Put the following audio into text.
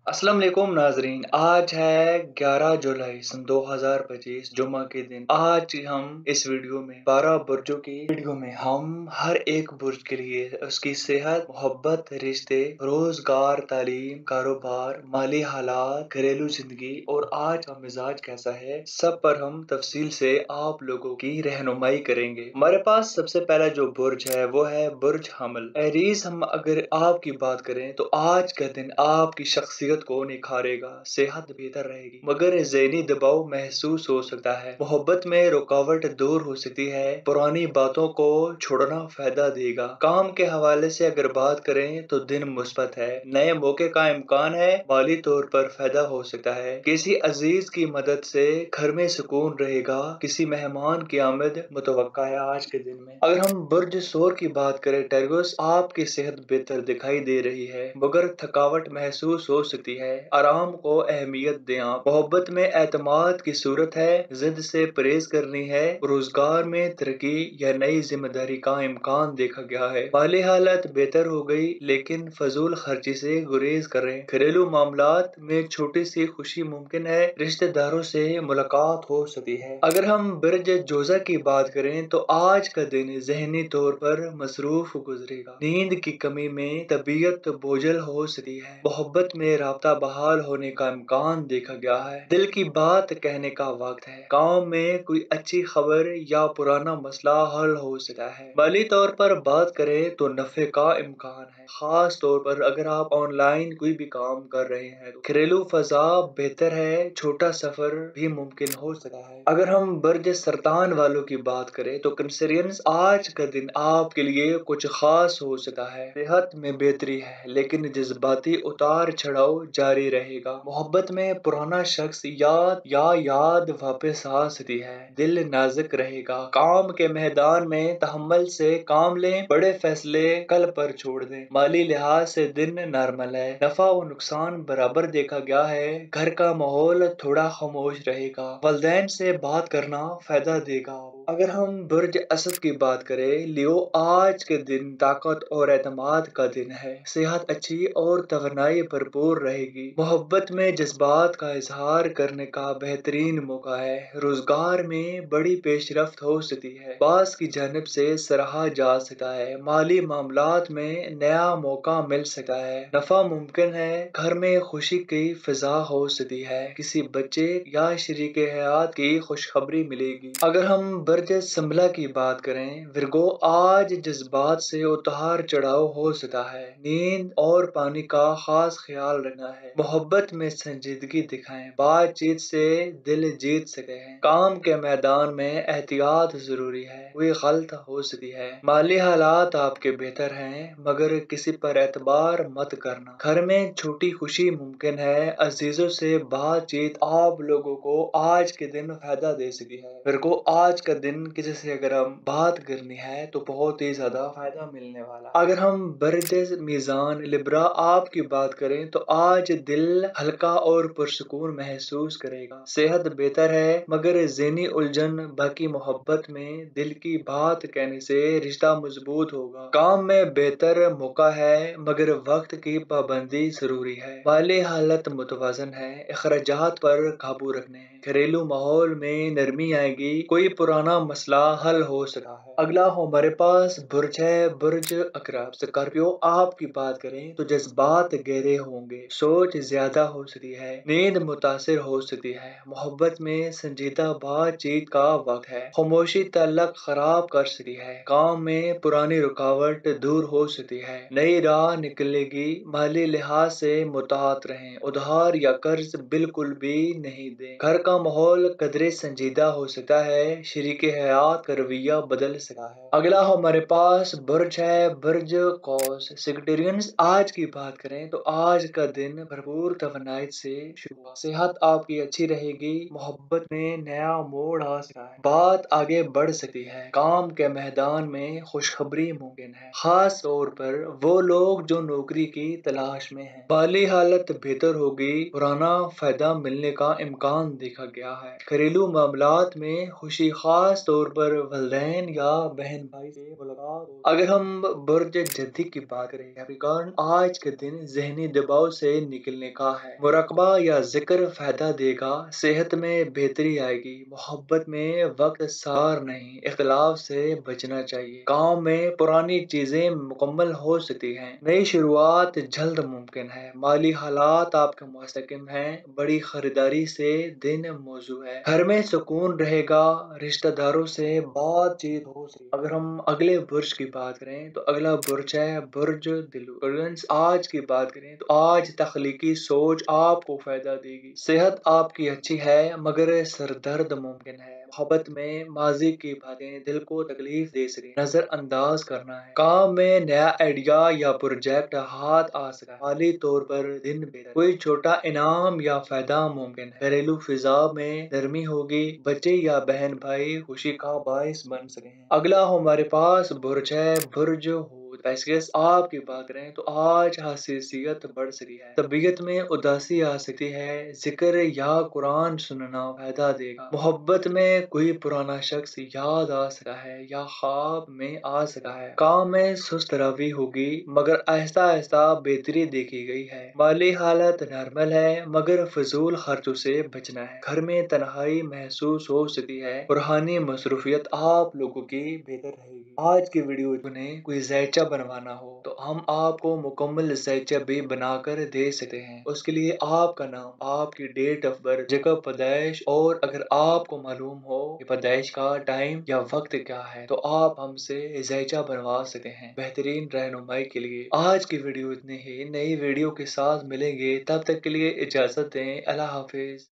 अस्सलाम वालेकुम नाजरीन। आज है 11 जुलाई सन 2025 जुम्मा के दिन। आज हम इस वीडियो में 12 बुर्जों की वीडियो में हम हर एक बुर्ज के लिए उसकी सेहत, मोहब्बत, रिश्ते, रोजगार, तालीम, कारोबार, माली हालात, घरेलू जिंदगी और आज का मिजाज कैसा है, सब पर हम तफसील से आप लोगों की रहनुमाई करेंगे। हमारे पास सबसे पहला जो बुर्ज है वो है बुर्ज हमल एरीज। हम अगर आपकी बात करें तो आज का दिन आपकी शख्सियत को निखारेगा, सेहत बेहतर रहेगी, मगर ज़हनी दबाव महसूस हो सकता है। मोहब्बत में रुकावट दूर हो सकती है, पुरानी बातों को छोड़ना फायदा देगा। काम के हवाले से अगर बात करें तो दिन मुस्बत है, नए मौके का इम्कान है, माली तौर पर फायदा हो सकता है। किसी अजीज की मदद से घर में सुकून रहेगा, किसी मेहमान की आमद मुतवक्का है आज के दिन में। अगर हम बुर्ज सोर की बात करें टर्गस, आपकी सेहत बेहतर दिखाई दे रही है, मगर थकावट महसूस हो सकती है। आराम को अहमियत दें आप। मोहब्बत में एतमाद की सूरत है, जिद से परहेज करनी है। रोजगार में तरक्की या नई जिम्मेदारी का इम्कान देखा गया है। माली हालत बेहतर हो गई, लेकिन फजूल खर्ची से गुरेज करें। घरेलू मामलात में छोटी सी खुशी मुमकिन है, रिश्तेदारों से मुलाकात हो सकती है। अगर हम ब्रज जोजा की बात करें तो आज का दिन जहनी तौर पर मसरूफ गुजरेगा। नींद की कमी में तबीयत बोझल हो सकती है। मोहब्बत में राब्ता बहाल होने का इम्कान देखा गया है। दिल की बात कहने का वक्त है। काम में कोई अच्छी खबर या पुराना मसला हल हो सकता है। माली तौर पर बात करें तो नफे का इम्कान है, खास तौर पर अगर आप ऑनलाइन कोई भी काम कर रहे हैं तो। घरेलू फजा बेहतर है, छोटा सफर भी मुमकिन हो सकता है। अगर हम बर्ज सरतान वालों की बात करें तो कंसरियंस, आज का दिन आपके लिए कुछ खास हो सकता है। सेहत में बेहतरी है, लेकिन जज्बाती उतार चढ़ाव जारी रहेगा। मोहब्बत में पुराना शख्स याद वापस आ सकती है। दिल नाजुक रहेगा। काम के मैदान में तहम्मुल से काम लें, बड़े फैसले कल पर छोड़ दें। माली लिहाज से दिन नॉर्मल है, नफा और नुकसान बराबर देखा गया है। घर का माहौल थोड़ा खामोश रहेगा, वालिदैन से बात करना फायदा देगा। अगर हम बुर्ज असद की बात करें लियो, आज के दिन ताकत और एतमाद का दिन है। सेहत अच्छी और तवानाई भरपूर रहेगी। मोहब्बत में जज्बात का इजहार करने का बेहतरीन मौका है। रोजगार में बड़ी पेशरफ्त हो सकती है, बास की जानिब से सराहा जा सकता है। माली मामलात में नया मौका मिल सकता है, नफा मुमकिन है। घर में खुशी की फिजा हो सकती है, किसी बच्चे या शरीक हयात की खुशखबरी मिलेगी। अगर हम बर्ज संभला की बात करें विरगो, आज जज्बात से उतार चढ़ाव हो सकता है। नींद और पानी का खास ख्याल रखना है। मोहब्बत में संजीदगी दिखाएं, बातचीत से दिल जीत सके हैं। काम के मैदान में एहतियात जरूरी है, कोई गलत हो सकती है। माली हालात आपके बेहतर हैं, मगर किसी पर एतबार मत करना। घर में छोटी खुशी मुमकिन है। अजीजों से बातचीत आप लोगों को आज के दिन फायदा दे सकती है। मेरे को आज का दिन किसी से अगर हम बात करनी है तो बहुत ही ज्यादा फायदा मिलने वाला। अगर हम बर्ज मीजान लिब्रा आपकी बात करें तो आज दिल हल्का और पुरसुकून महसूस करेगा। सेहत बेहतर है, मगर ज़हनी उलझन बाकी। मोहब्बत में दिल की बात कहने से रिश्ता मजबूत होगा। काम में बेहतर मौका है, मगर वक्त की पाबंदी जरूरी है। माली हालत मुतवाजन है, अखराजात पर काबू रखने हैं। घरेलू माहौल में नरमी आएगी, कोई पुराना मसला हल हो सका है। अगला हमारे पास बुर्ज है बुर्ज अकराब स्कॉर्पियो। आपकी बात करें तो जज्बात गहरे होंगे, सोच ज्यादा हो सकती है, नींद मुतासिर हो सकती है। मोहब्बत में संजीदा बातचीत का वक्त है, खामोशी ताल्लुक खराब कर सकती है। काम में पुरानी रुकावट दूर हो सकती है, नई राह निकलेगी। माली लिहाज से मुताहत रहें, उधार या कर्ज बिल्कुल भी नहीं दें। घर का माहौल कदरे संजीदा हो सकता है, शरीके हयात का रवैया बदल सकता है। अगला हमारे पास बुर्ज है बुर्ज कौस सेक्रेटेरियंस। आज की बात करें तो आज का दिन भरपूर तवनाई से शुरू हुआ। सेहत आपकी अच्छी रहेगी, मोहब्बत में नया मोड़ आ सकता है, बात आगे बढ़ सकती है। काम के मैदान में खुशखबरी मुमकिन है, खास तौर पर वो लोग जो नौकरी की तलाश में हैं। माली हालत बेहतर होगी, पुराना फायदा मिलने का इम्कान देखा गया है। घरेलू मामलात में खुशी खास खास तौर पर वलिदैन या बहन भाई से मुलाकात हो। अगर हम बुर्ज जद्दी की बात करें कैप्रिकॉर्न, आज के दिन जहनी दबाव से निकलने का है। मुराकबा या जिक्र फायदा देगा, सेहत में बेहतरी आएगी। मोहब्बत में वक्त सार नहीं, इख्तलाफ से बचना चाहिए। काम में पुरानी चीजें मुकम्मल हो सकती हैं, नई शुरुआत जल्द मुमकिन है। माली हालात आपके मुस्तकिम हैं, बड़ी खरीदारी से दिन मौजू है। घर में सुकून रहेगा, रिश्तेदारों से बातचीत हो सकती है। अगर हम अगले बुर्ज की बात करें तो अगला बुर्ज है बुर्ज दिलु। फ्रेंड्स, आज की बात करें तो आज तख्लीकी सोच आपको फायदा देगी। सेहत आपकी अच्छी है मगर सरदर्द मुमकिन है। मोहब्बत में माजी की बातें दिल को तकलीफ दे सके, नजरअंदाज करना है। काम में नया आइडिया या प्रोजेक्ट हाथ आ सकता है। माली तौर पर दिन बेहतर, कोई छोटा इनाम या फायदा मुमकिन है। घरेलू फिजा में नरमी होगी, बच्चे या बहन भाई खुशी का बायस बन सके हैं। अगला हमारे पास बुर्ज है बुर्ज हूत। पैसेस आपकी बात करें तो आज हसासियत बढ़ सकती है, तबीयत में उदासी आ सकती है। जिक्र या कुरान सुनना फायदा देगा। मोहब्बत में कोई पुराना शख्स याद आ सकता है या ख्वाब में आ सकता है। काम में सुस्त रवि होगी मगर आहिस्ता आहिस्ता बेहतरी देखी गई है। माली हालत नॉर्मल है मगर फजूल खर्चों से बचना है। घर में तन्हाई महसूस हो सकती है, रूहानी मसरूफियत आप लोगों की बेहतर रहेगी। आज की वीडियो में कोई जायचा बनवाना हो तो हम आपको मुकम्मल जायचा भी बनाकर दे सकते हैं। उसके लिए आपका नाम, आपकी डेट ऑफ बर्थ, जगह पैदाइश और अगर आपको मालूम हो कि पैदाइश का टाइम या वक्त क्या है तो आप हमसे जायचा बनवा सकते हैं। बेहतरीन रहनुमाई के लिए आज की वीडियो इतनी ही। नई वीडियो के साथ मिलेंगे, तब तक के लिए इजाजत दें। अल्लाह हाफिज।